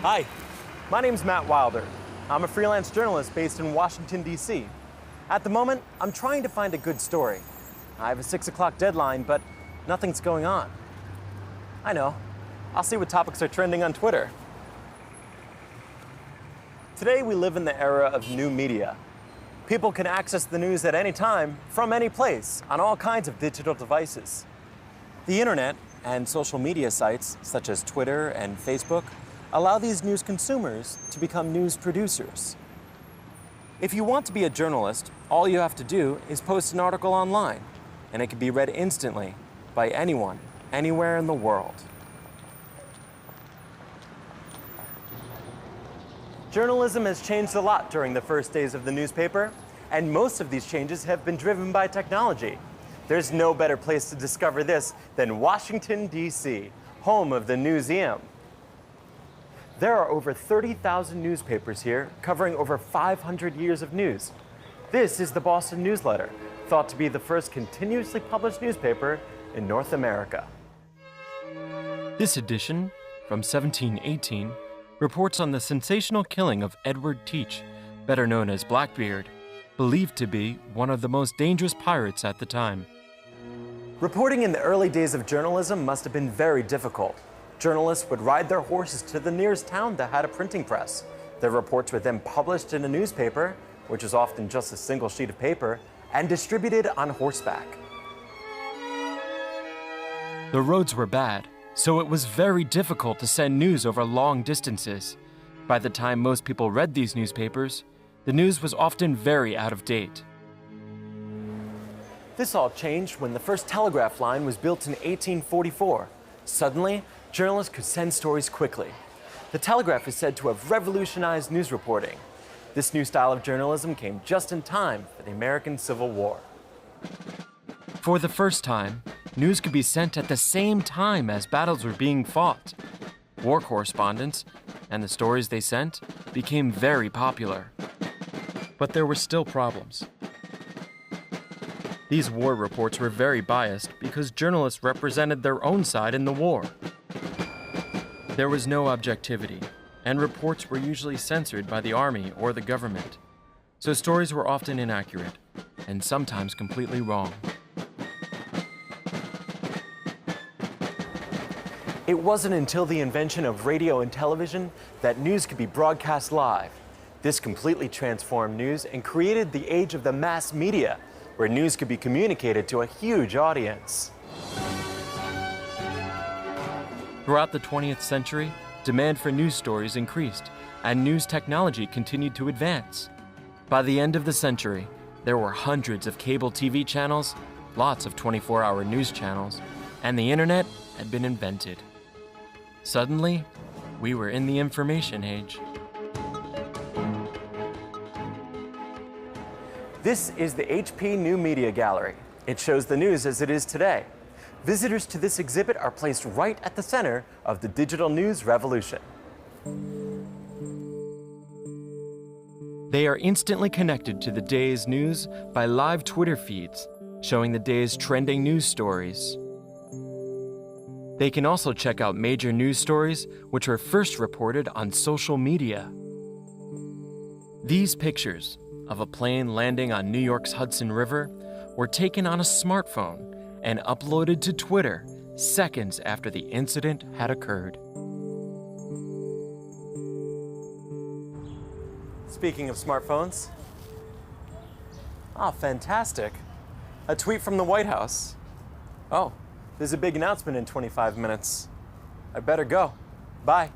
Hi, my name's Matt Wilder. I'm a freelance journalist based in Washington, D.C. At the moment, I'm trying to find a good story. I have a 6 o'clock deadline, but nothing's going on. I know. I'll see what topics are trending on Twitter. Today, we live in the era of new media. People can access the news at any time, from any place, on all kinds of digital devices. The internet and social media sites, such as Twitter and Facebook, allow these news consumers to become news producers. If you want to be a journalist, all you have to do is post an article online, and it can be read instantly by anyone, anywhere in the world. Journalism has changed a lot during the first days of the newspaper, and most of these changes have been driven by technology. There's no better place to discover this than Washington, D.C., home of the Newseum. There are over 30,000 newspapers here, covering over 500 years of news. This is the Boston Newsletter, thought to be the first continuously published newspaper in North America. This edition, from 1718, reports on the sensational killing of Edward Teach, better known as Blackbeard, believed to be one of the most dangerous pirates at the time. Reporting in the early days of journalism must have been very difficult. Journalists would ride their horses to the nearest town that had a printing press. Their reports were then published in a newspaper, which was often just a single sheet of paper, and distributed on horseback. The roads were bad, so it was very difficult to send news over long distances. By the time most people read these newspapers, the news was often very out of date. This all changed when the first telegraph line was built in 1844. Suddenly, journalists could send stories quickly. The telegraph is said to have revolutionized news reporting. This new style of journalism came just in time for the American Civil War. For the first time, news could be sent at the same time as battles were being fought. War correspondents, and the stories they sent, became very popular. But there were still problems. These war reports were very biased because journalists represented their own side in the war. There was no objectivity, and reports were usually censored by the army or the government, so stories were often inaccurate, and sometimes completely wrong. It wasn't until the invention of radio and television that news could be broadcast live. This completely transformed news and created the age of the mass media, where news could be communicated to a huge audience. Throughout the 20th century, demand for news stories increased, and news technology continued to advance. By the end of the century, there were hundreds of cable TV channels, lots of 24-hour news channels, and the internet had been invented. Suddenly, we were in the information age. This is the HP New Media Gallery. It shows the news as it is today. Visitors to this exhibit are placed right at the center of the digital news revolution. They are instantly connected to the day's news by live Twitter feeds, showing the day's trending news stories. They can also check out major news stories which were first reported on social media. These pictures of a plane landing on New York's Hudson River were taken on a smartphone and uploaded to Twitter seconds after the incident had occurred. Speaking of smartphones, fantastic. A tweet from the White House. Oh, there's a big announcement in 25 minutes. I better go. Bye.